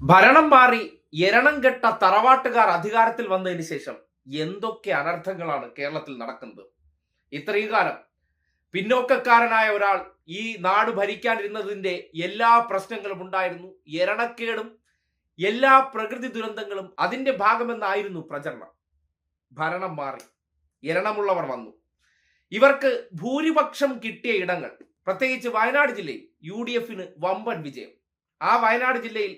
ഭരണം മാറി എരണം കെട്ട തറവാട്ടുകാർ അധികാരത്തിൽ വന്നതിന് ശേഷം എന്തൊക്കെ അനർത്ഥങ്ങളാണ് കേരളത്തിൽ നടക്കുന്നത്. ഇത്രയും കാലം പിന്നോക്കക്കാരനായ ഒരാൾ ഈ നാട് ഭരിക്കാനിരുന്നതിന്റെ എല്ലാ പ്രശ്നങ്ങളും ഉണ്ടായിരുന്നു. എരണക്കേടും എല്ലാ പ്രകൃതി ദുരന്തങ്ങളും അതിന്റെ ഭാഗമെന്നായിരുന്നു പ്രചരണം. ഭരണം മാറി, എരണമുള്ളവർ വന്നു. ഇവർക്ക് ഭൂരിപക്ഷം കിട്ടിയ ഇടങ്ങൾ, പ്രത്യേകിച്ച് വയനാട് ജില്ലയിൽ UDFന് വമ്പൻ വിജയം. ആ വയനാട് ജില്ലയിൽ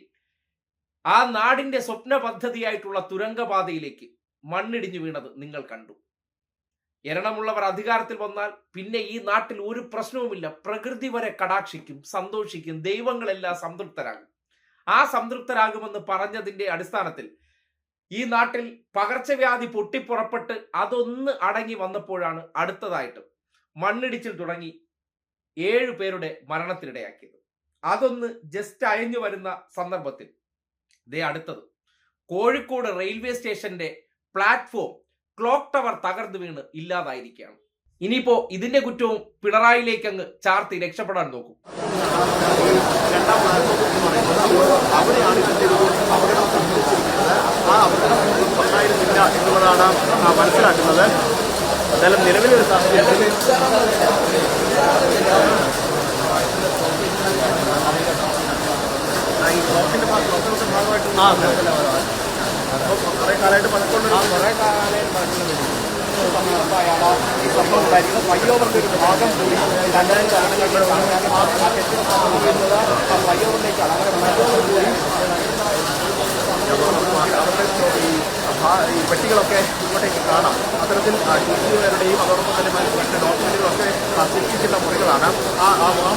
ആ നാടിന്റെ സ്വപ്ന പദ്ധതിയായിട്ടുള്ള തുരങ്കപാതയിലേക്ക് മണ്ണിടിഞ്ഞു വീണത് നിങ്ങൾ കണ്ടു. എരണമുള്ളവർ അധികാരത്തിൽ വന്നാൽ പിന്നെ ഈ നാട്ടിൽ ഒരു പ്രശ്നവുമില്ല. പ്രകൃതി വരെ കടാക്ഷിക്കും, സന്തോഷിക്കും, ദൈവങ്ങളെല്ലാം സംതൃപ്തരാകും. ആ സംതൃപ്തരാകുമെന്ന് പറഞ്ഞതിന്റെ അടിസ്ഥാനത്തിൽ ഈ നാട്ടിൽ പകർച്ചവ്യാധി പൊട്ടിപ്പുറപ്പെട്ട് അതൊന്ന് അടങ്ങി വന്നപ്പോഴാണ് അടുത്തതായിട്ട് മണ്ണിടിച്ചിൽ തുടങ്ങി 7 പേരുടെ മരണത്തിനിടയാക്കിയത്. അതൊന്ന് ജസ്റ്റ് അയഞ്ഞു വരുന്ന സന്ദർഭത്തിൽ അടുത്തത് കോഴിക്കോട് റെയിൽവേ സ്റ്റേഷന്റെ പ്ലാറ്റ്ഫോം ക്ലോക്ക് ടവർ തകർന്നു വീണ് ഇല്ലാതായിരിക്കുകയാണ്. ഇനിയിപ്പോ ഇതിന്റെ കുറ്റവും പിണറായിലേക്ക് അങ്ങ് ചാർത്തി രക്ഷപ്പെടാൻ നോക്കും. എന്നുള്ളതാണ് മനസ്സിലാക്കുന്നത്. എന്തായാലും നിലവിലൊരു സാഹചര്യത്തിൽ ഈ ബ്ലോക്കിന്റെ ഭാഗമായിട്ട് കുറെ കാലമായിട്ട് പഴക്കമുള്ള ഈ സംഭവം ഉണ്ടായിരിക്കുന്നത് ഫ്ലൈഓവറിന്റെ ഒരു ഭാഗം കൂടി രണ്ടായിരം കാരണങ്ങളിലൂടെ ഫ്ലൈഓവറിലേക്കാണ്. അങ്ങനെ ഈ പെട്ടികളൊക്കെ ഇങ്ങോട്ടേക്ക് കാണാം. അത്തരത്തിൽ TCUകാരുടെയും അതോടൊപ്പം തന്നെ മറ്റ് ഡോക്യുമെന്റുകളൊക്കെ സൂക്ഷിക്കുന്ന മുറികളാണ്. ആ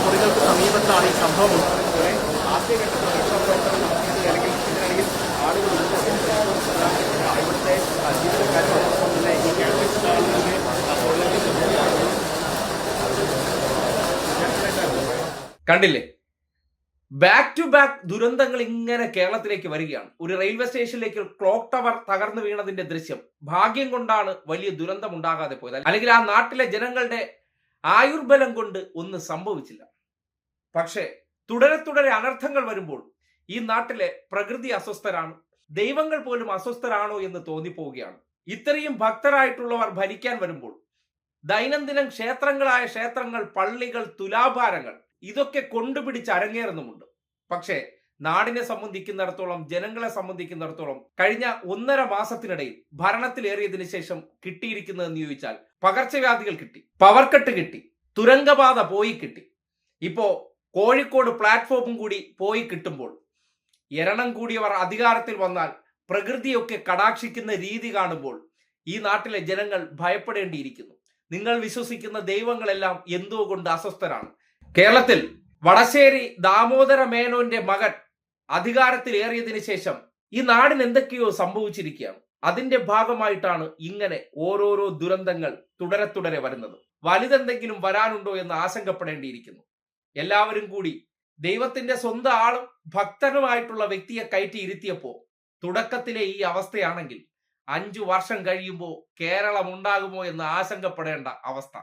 മുറികൾക്ക് സമീപത്താണ് ഈ സംഭവം ഉണ്ടാകുന്നത്. ആദ്യഘട്ടത്തിൽ രക്ഷാപ്രവർത്തനം നടത്തിയിട്ടില്ല, അല്ലെങ്കിൽ ഇതിനിടയിൽ ആളുകൾ ഇവിടുത്തെ ജീവനക്കാരും അതോടൊപ്പം തന്നെ ഈ കണ്ടില്ലേ, ബാക്ക് ടു ബാക്ക് ദുരന്തങ്ങൾ ഇങ്ങനെ കേരളത്തിലേക്ക് വരികയാണ്. ഒരു റെയിൽവേ സ്റ്റേഷനിലേക്ക് ക്ലോക്ക് ടവർ തകർന്നു വീണതിന്റെ ദൃശ്യം ഭാഗ്യം കൊണ്ടാണ് വലിയ ദുരന്തം ഉണ്ടാകാതെ പോയത്. അല്ലെങ്കിൽ ആ നാട്ടിലെ ജനങ്ങളുടെ ആയുർബലം കൊണ്ട് ഒന്നും സംഭവിച്ചില്ല. പക്ഷേ തുടരെ അനർത്ഥങ്ങൾ വരുമ്പോൾ ഈ നാട്ടിലെ പ്രകൃതി അസ്വസ്ഥരാണ്, ദൈവങ്ങൾ പോലും അസ്വസ്ഥരാണോ എന്ന് തോന്നിപ്പോവുകയാണ്. ഇത്രയും ഭക്തരായിട്ടുള്ളവർ ഭരിക്കാൻ വരുമ്പോൾ ദൈനംദിനം ക്ഷേത്രങ്ങളായ ക്ഷേത്രങ്ങൾ, പള്ളികൾ, തുലാഭാരങ്ങൾ ഇതൊക്കെ കൊണ്ടുപിടിച്ച് അരങ്ങേറുന്നുമുണ്ട്. പക്ഷേ നാടിനെ സംബന്ധിക്കുന്നിടത്തോളം, ജനങ്ങളെ സംബന്ധിക്കുന്നിടത്തോളം കഴിഞ്ഞ 1.5 മാസത്തിനിടയിൽ ഭരണത്തിലേറിയതിനു ശേഷം കിട്ടിയിരിക്കുന്നതെന്ന് ചോദിച്ചാൽ പകർച്ചവ്യാധികൾ കിട്ടി, പവർ കട്ട് കിട്ടി, തുരങ്കപാത പോയി കിട്ടി. ഇപ്പോ കോഴിക്കോട് പ്ലാറ്റ്ഫോമും കൂടി പോയി കിട്ടുമ്പോൾ എരണം കൂടിയവർ അധികാരത്തിൽ വന്നാൽ പ്രകൃതിയൊക്കെ കടാക്ഷിക്കുന്ന രീതി കാണുമ്പോൾ ഈ നാട്ടിലെ ജനങ്ങൾ ഭയപ്പെടേണ്ടിയിരിക്കുന്നു. നിങ്ങൾ വിശ്വസിക്കുന്ന ദൈവങ്ങളെല്ലാം എന്തോ കൊണ്ട് അസ്വസ്ഥരാണ്. കേരളത്തിൽ വടശ്ശേരി ദാമോദര മേനോന്റെ മകൻ അധികാരത്തിലേറിയതിനു ശേഷം ഈ നാടിന് എന്തൊക്കെയോ സംഭവിച്ചിരിക്കുകയാണ്. അതിന്റെ ഭാഗമായിട്ടാണ് ഇങ്ങനെ ഓരോരോ ദുരന്തങ്ങൾ തുടരെ വരുന്നത്. വലുതെന്തെങ്കിലും വരാനുണ്ടോ എന്ന് ആശങ്കപ്പെടേണ്ടിയിരിക്കുന്നു. എല്ലാവരും കൂടി ദൈവത്തിന്റെ സ്വന്തം ആളും ഭക്തനുമായിട്ടുള്ള വ്യക്തിയെ കയറ്റി ഇരുത്തിയപ്പോ തുടക്കത്തിലെ ഈ അവസ്ഥയാണെങ്കിൽ 5 വർഷം കഴിയുമ്പോൾ കേരളം ഉണ്ടാകുമോ എന്ന് ആശങ്കപ്പെടേണ്ട അവസ്ഥ.